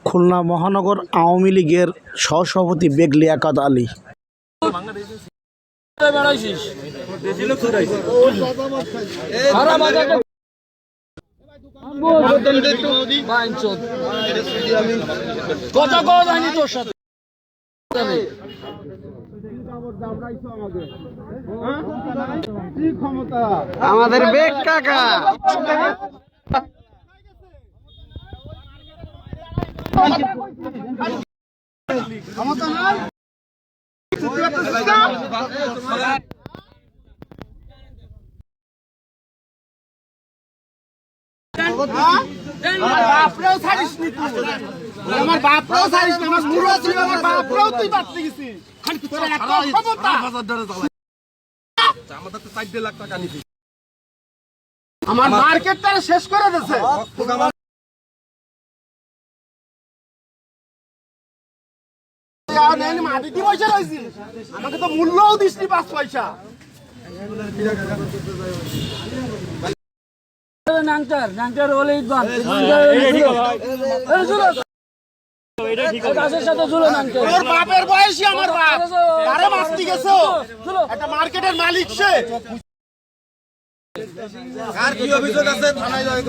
খুলনা মহানগর আওয়ামী লীগের সহসভাপতি বেগ লিয়াকত আলী। আমাদের বেগ কাকা বাপরেও ছাড়িস নি তুই, আমার বাপরেও ছাড়িস না, আমার মুড়ো ছিল, আমার বাপরেও তুই বাড়তে গেছিস। তোর এত ক্ষমতা। আমার মার্কেটটা শেষ করে দিয়েছে। মাটি কি পয়সা রয়েছিস, আমাকে তো মূল্যও দিস নি 5 পয়সা। তোর বাপের বয়সী আমার বাপ, তারে মারতে গেছো। একটা মার্কেটের মালিক সে। আর কি অভিযোগ আছে থানায় যাই।